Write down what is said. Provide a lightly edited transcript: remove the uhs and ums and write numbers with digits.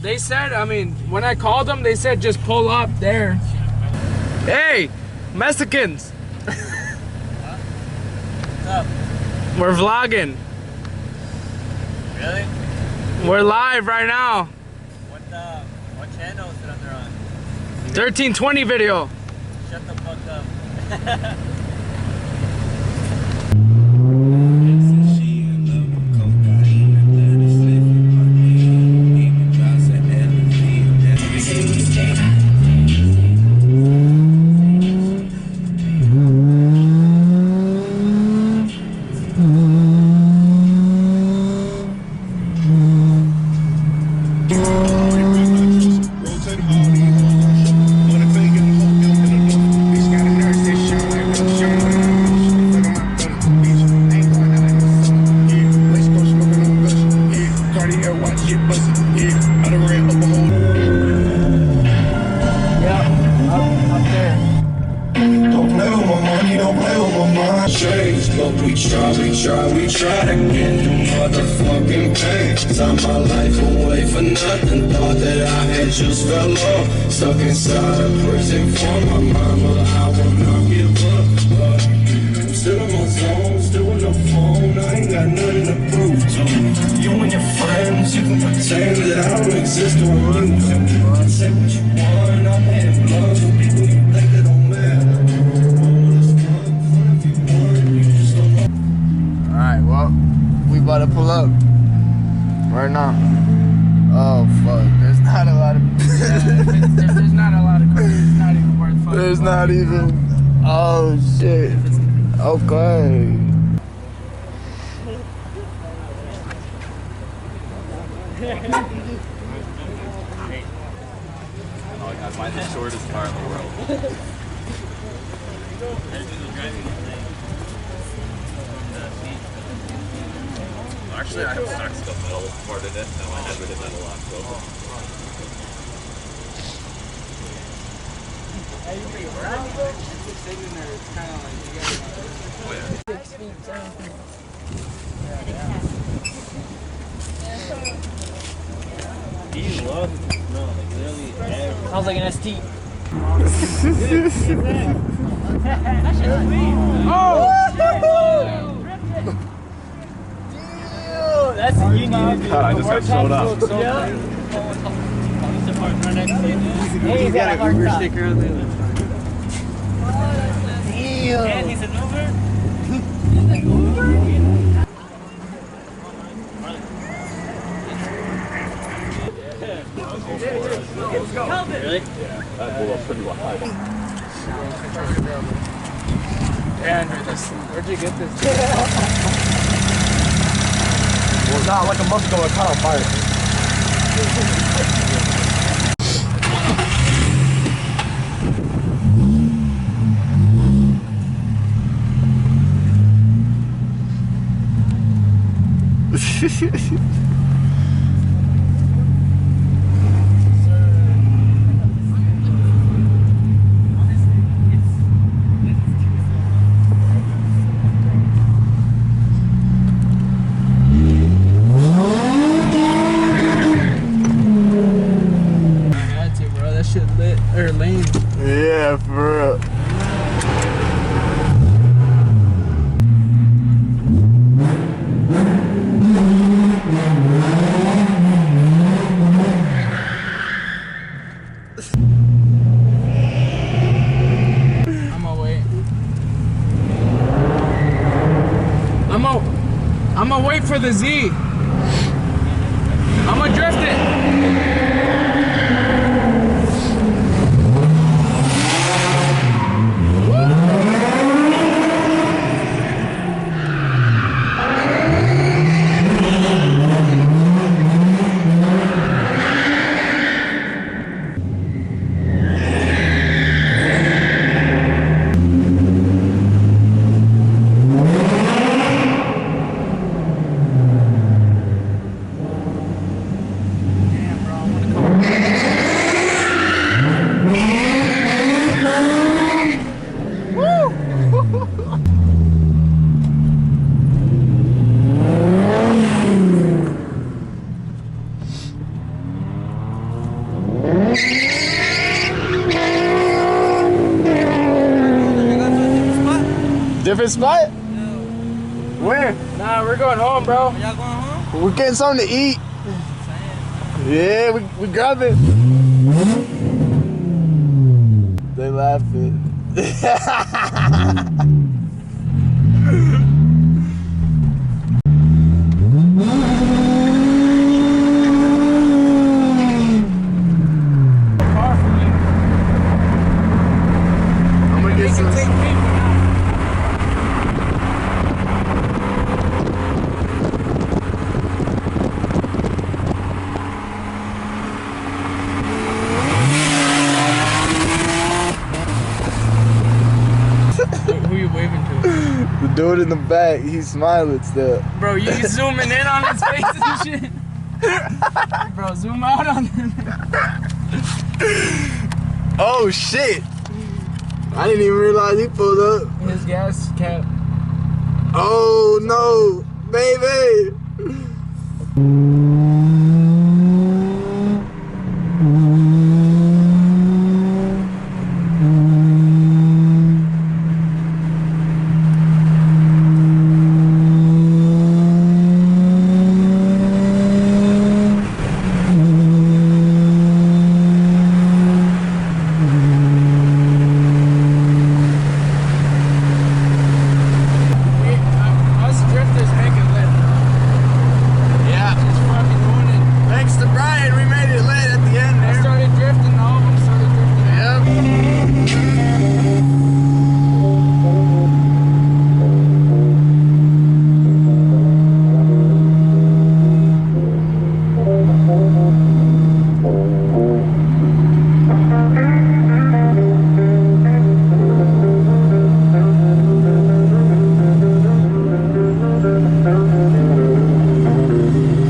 They said, I mean, when I called them, they said just pull up there. Hey, Mexicans. What's up? We're vlogging. Really? We're live right now. What channel is it under on? 1320 video. Shut the fuck up. We tried again through motherfucking pain. Signed my life away for nothing. Thought that I had just fell off. Stuck inside a prison for my mama. I will not give up. I'm still in my zone, still in the phone. I ain't got nothing to prove to you and your friends. You can pretend that I don't exist or you. Say what you want, I'm hitting blood for people you think that don't matter. Alright, well, we about to pull up right now. Oh fuck, there's not a lot of There's not a lot of cars. It's not even worth fucking. there's not even. Oh shit. Okay. Oh, I find the shortest car in the world. Actually, I have stock stuff metal part in it. No, I had rid of metal lock. He loves it. No, like literally every... Sounds like an ST. Oh! That's a unique. God, I just got showed up. Hey, he's got a Uber sticker on there. Damn. And he's an Uber? He's an Uber? Really? Yeah, that blew up pretty well. Andrew, where'd you get this? Well, nah, like a month ago, I caught on fire. Lane. Yeah, for real. I'm gonna wait for the Z. I'm gonna drift it. Damn, bro, I wanna come a spot? Where? Nah, we're going home, bro. Y'all going home? We're getting something to eat. Yeah, we grab it. They laughing. Far from you. I'm gonna They get can some. take people now. Who you waving to? The dude in the back, he's smiling still. Bro, you zooming in on his face and shit. Bro, zoom out on him. Oh shit! I didn't even realize he pulled up. His gas cap. Oh no, baby!